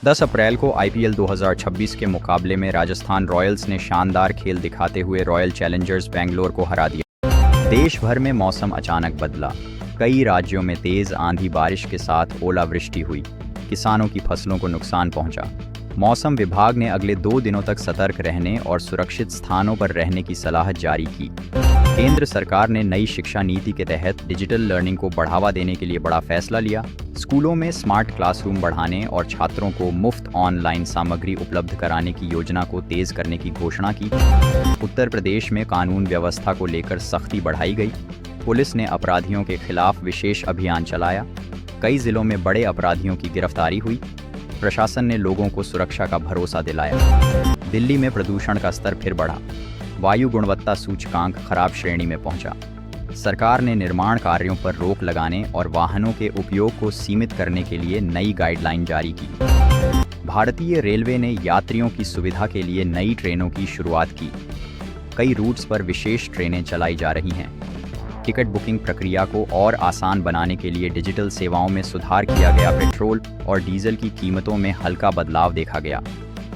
10 अप्रैल को आईपीएल 2026 के मुकाबले में राजस्थान रॉयल्स ने शानदार खेल दिखाते हुए रॉयल चैलेंजर्स बेंगलोर को हरा दिया। देश भर में मौसम अचानक बदला। कई राज्यों में तेज आंधी बारिश के साथ ओलावृष्टि हुई। किसानों की फसलों को नुकसान पहुंचा। मौसम विभाग ने अगले 2 दिनों तक सतर्क रहने और सुरक्षित स्थानों पर रहने की सलाह जारी की। केंद्र सरकार ने नई शिक्षा नीति के तहत डिजिटल लर्निंग को बढ़ावा देने के लिए बड़ा फैसला लिया। स्कूलों में स्मार्ट क्लासरूम बढ़ाने और छात्रों को मुफ्त ऑनलाइन सामग्री उपलब्ध कराने की योजना को तेज करने की घोषणा की। उत्तर प्रदेश में कानून व्यवस्था को लेकर सख्ती बढ़ाई गई। पुलिस ने अपराधियों के खिलाफ विशेष अभियान चलाया। कई जिलों में बड़े अपराधियों की गिरफ्तारी हुई। प्रशासन ने लोगों को सुरक्षा का भरोसा दिलाया। दिल्ली में प्रदूषण का स्तर फिर बढ़ा। वायु गुणवत्ता सूचकांक खराब श्रेणी में पहुंचा। सरकार ने निर्माण कार्यों पर रोक लगाने और वाहनों के उपयोग को सीमित करने के लिए नई गाइडलाइन जारी की। भारतीय रेलवे ने यात्रियों की सुविधा के लिए नई ट्रेनों की शुरुआत की। कई रूट्स पर विशेष ट्रेनें चलाई जा रही हैं। टिकट बुकिंग प्रक्रिया को और आसान बनाने के लिए डिजिटल सेवाओं में सुधार किया गया। पेट्रोल और डीजल की कीमतों में हल्का बदलाव देखा गया।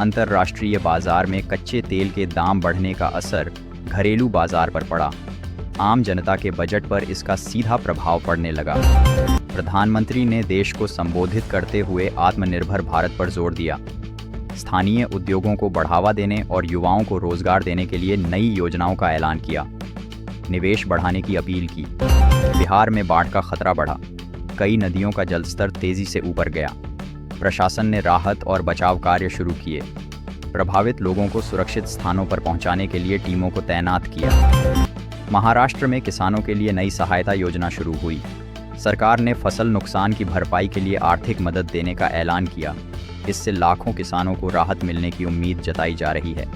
अंतर्राष्ट्रीय बाजार में कच्चे तेल के दाम बढ़ने का असर घरेलू बाजार पर पड़ा। आम जनता के बजट पर इसका सीधा प्रभाव पड़ने लगा। प्रधानमंत्री ने देश को संबोधित करते हुए आत्मनिर्भर भारत पर जोर दिया। स्थानीय उद्योगों को बढ़ावा देने और युवाओं को रोजगार देने के लिए नई योजनाओं का ऐलान किया। निवेश बढ़ाने की अपील की। बिहार में बाढ़ का खतरा बढ़ा। कई नदियों का जलस्तर तेजी से ऊपर गया। प्रशासन ने राहत और बचाव कार्य शुरू किए। प्रभावित लोगों को सुरक्षित स्थानों पर पहुंचाने के लिए टीमों को तैनात किया। महाराष्ट्र में किसानों के लिए नई सहायता योजना शुरू हुई। सरकार ने फसल नुकसान की भरपाई के लिए आर्थिक मदद देने का ऐलान किया। इससे लाखों किसानों को राहत मिलने की उम्मीद जताई जा रही है।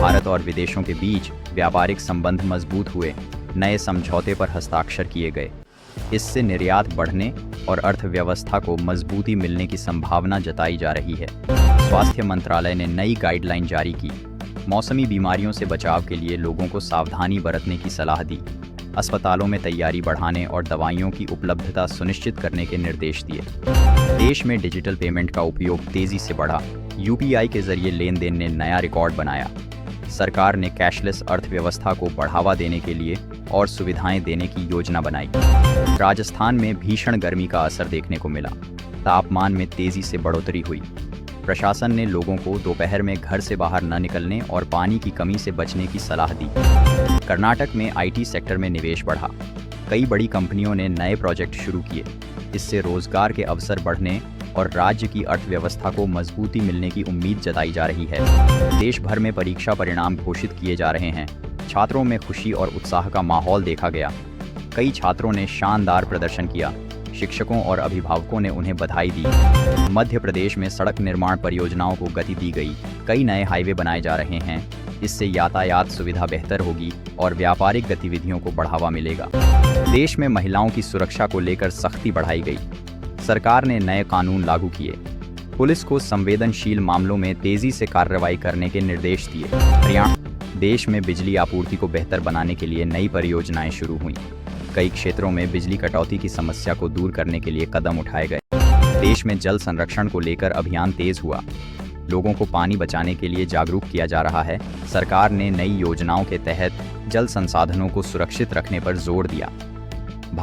भारत और विदेशों के बीच व्यापारिक संबंध मजबूत हुए। नए समझौते पर हस्ताक्षर किए गए। इससे निर्यात बढ़ने और अर्थव्यवस्था को मजबूती मिलने की संभावना जताई जा रही है। स्वास्थ्य मंत्रालय ने नई गाइडलाइन जारी की। मौसमी बीमारियों से बचाव के लिए लोगों को सावधानी बरतने की सलाह दी। अस्पतालों में तैयारी बढ़ाने और दवाइयों की उपलब्धता सुनिश्चित करने के निर्देश दिए। देश में डिजिटल पेमेंट का उपयोग तेजी से बढ़ा। यूपीआई के जरिए लेन देन ने नया रिकॉर्ड बनाया। सरकार ने कैशलेस अर्थव्यवस्था को बढ़ावा देने के लिए और सुविधाएं देने की योजना बनाई। राजस्थान में भीषण गर्मी का असर देखने को मिला। तापमान में तेजी से बढ़ोतरी हुई। प्रशासन ने लोगों को दोपहर में घर से बाहर न निकलने और पानी की कमी से बचने की सलाह दी। कर्नाटक में आईटी सेक्टर में निवेश बढ़ा। कई बड़ी कंपनियों ने नए प्रोजेक्ट शुरू किए। इससे रोजगार के अवसर बढ़ने और राज्य की अर्थव्यवस्था को मजबूती मिलने की उम्मीद जताई जा रही है। देश भर में परीक्षा परिणाम घोषित किए जा रहे हैं। छात्रों में खुशी और उत्साह का माहौल देखा गया। कई छात्रों ने शानदार प्रदर्शन किया। शिक्षकों और अभिभावकों ने उन्हें बधाई दी। मध्य प्रदेश में सड़क निर्माण परियोजनाओं को गति दी गई। कई नए हाईवे बनाए जा रहे हैं। इससे यातायात सुविधा बेहतर होगी और व्यापारिक गतिविधियों को बढ़ावा मिलेगा। देश में महिलाओं की सुरक्षा को लेकर सख्ती बढ़ाई गई। सरकार ने नए कानून लागू किए। पुलिस को संवेदनशील मामलों में तेजी से कार्रवाई करने के निर्देश दिए। हरियाणा देश में बिजली आपूर्ति को बेहतर बनाने के लिए नई परियोजनाएं शुरू हुई। कई क्षेत्रों में बिजली कटौती की समस्या को दूर करने के लिए कदम उठाए गए। देश में जल संरक्षण को लेकर अभियान तेज हुआ। लोगों को पानी बचाने के लिए जागरूक किया जा रहा है। सरकार ने नई योजनाओं के तहत जल संसाधनों को सुरक्षित रखने पर जोर दिया।